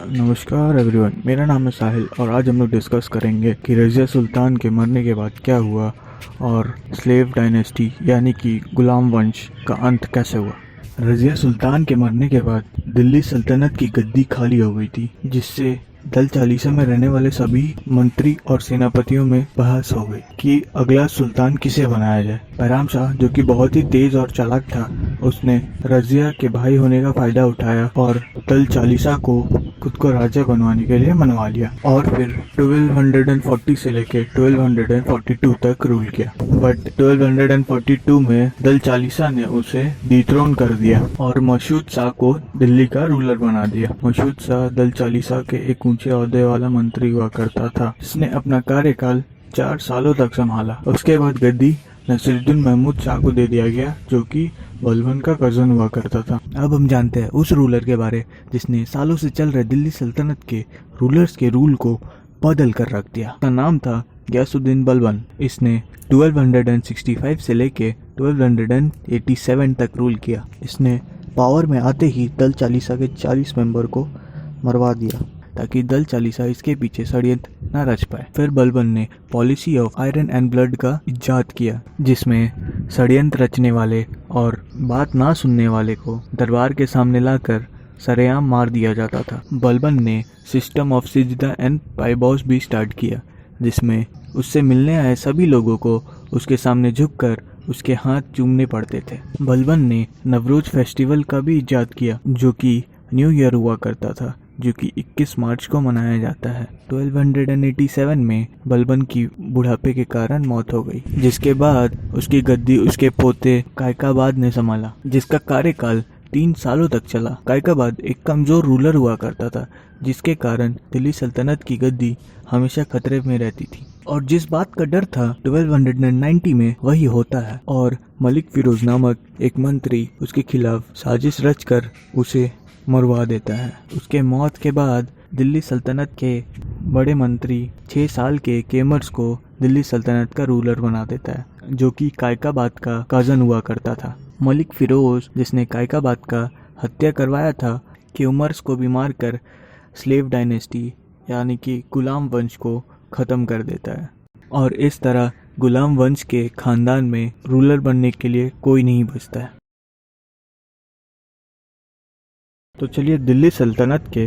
नमस्कार एवरीवन, मेरा नाम है साहिल और आज हम लोग डिस्कस करेंगे कि रज़िया सुल्तान के मरने के बाद क्या हुआ और स्लेव डायनेस्टी यानी कि गुलाम वंश का अंत कैसे हुआ। रज़िया सुल्तान के मरने के बाद दिल्ली सल्तनत की गद्दी खाली हो गई थी, जिससे दल चालीसा में रहने वाले सभी मंत्री और सेनापतियों में बहस हो गई कि अगला सुल्तान किसे बनाया जाए। बैराम शाह, जो कि बहुत ही तेज और चालाक था, उसने रज़िया के भाई होने का फायदा उठाया और दल चालीसा को खुद को राजा बनवाने के लिए मनवा लिया और फिर 1240 से लेकर 1242 तक रूल किया। बट 1242 में दल चालीसा ने उसे डिथ्रोन कर दिया और मशहूद शाह को दिल्ली का रूलर बना दिया। मशहूद शाह दल चालीसा के एक ऊंचे ओहदे वाला मंत्री हुआ करता था, जिसने अपना कार्यकाल 4 सालों तक संभाला। उसके बाद गद्दी नसीरुद्दीन महमूद शाह को दे दिया गया, जो कि बलबन का कजन हुआ करता था। अब हम जानते हैं उस रूलर के बारे जिसने सालों से चल रहे दिल्ली सल्तनत के रूलर्स के रूल को बदल कर रख दिया। उसका नाम था गयासुद्दीन बलबन। इसने 1265 से लेके 1287 तक रूल किया। इसने पावर में आते ही दल चालीसा के 40 मेंबर को मरवा दिया ताकि दल चालीसा इसके पीछे षड्यंत्र न रच पाए। फिर बलबन ने policy of iron and blood का इजाद किया, जिसमें षड्यंत्र रचने वाले और बात ना सुनने वाले को दरबार के सामने लाकर सरेआम मार दिया जाता था। बलबन ने सिस्टम ऑफ सिजदा एंड पाइबॉस भी स्टार्ट किया, जिसमें उससे मिलने आए सभी लोगों को उसके सामने झुककर उसके हाथ चूमने पड़ते थे। बलबन ने नवरोज फेस्टिवल का भी इजाद किया, जो कि न्यू ईयर हुआ करता था, जो कि 21 मार्च को मनाया जाता है। 1287 में बलबन की बुढ़ापे के कारण मौत हो गई, जिसके बाद उसकी गद्दी उसके पोते कायकाबाद ने संभाला, जिसका कार्यकाल 3 सालों तक चला। कायकाबाद एक कमजोर रूलर हुआ करता था, जिसके कारण दिल्ली सल्तनत की गद्दी हमेशा खतरे में रहती थी। और जिस बात का डर था 1290 में वही होता है और मलिक फिरोज नामक एक मंत्री उसके खिलाफ साजिश रचकर उसे मरवा देता है। उसके मौत के बाद दिल्ली सल्तनत के बड़े मंत्री 6 साल के केमर्स को दिल्ली सल्तनत का रूलर बना देता है, जो कि कायकाबाद का कजन हुआ करता था। मलिक फिरोज, जिसने कायकाबाद का हत्या करवाया था, केमर्स को भी मारकर स्लेव डायनेस्टी यानी कि गुलाम वंश को ख़त्म कर देता है। और इस तरह गुलाम वंश के खानदान में रूलर बनने के लिए कोई नहीं बचता है। तो चलिए दिल्ली सल्तनत के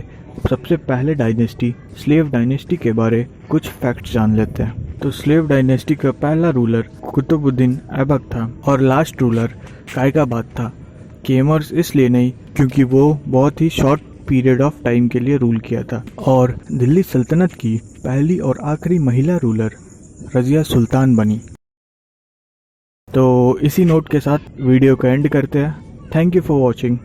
सबसे पहले डायनेस्टी स्लेव डायनेस्टी के बारे कुछ फैक्ट्स जान लेते हैं। तो स्लेव डायनेस्टी का पहला रूलर कुतुबुद्दीन ऐबक था और लास्ट रूलर कायकाबाद था। केमर्स इसलिए नहीं क्योंकि वो बहुत ही शॉर्ट पीरियड ऑफ टाइम के लिए रूल किया था। और दिल्ली सल्तनत की पहली और आखिरी महिला रूलर रज़िया सुल्तान बनी। तो इसी नोट के साथ वीडियो को एंड करते हैं। Thank you for watching.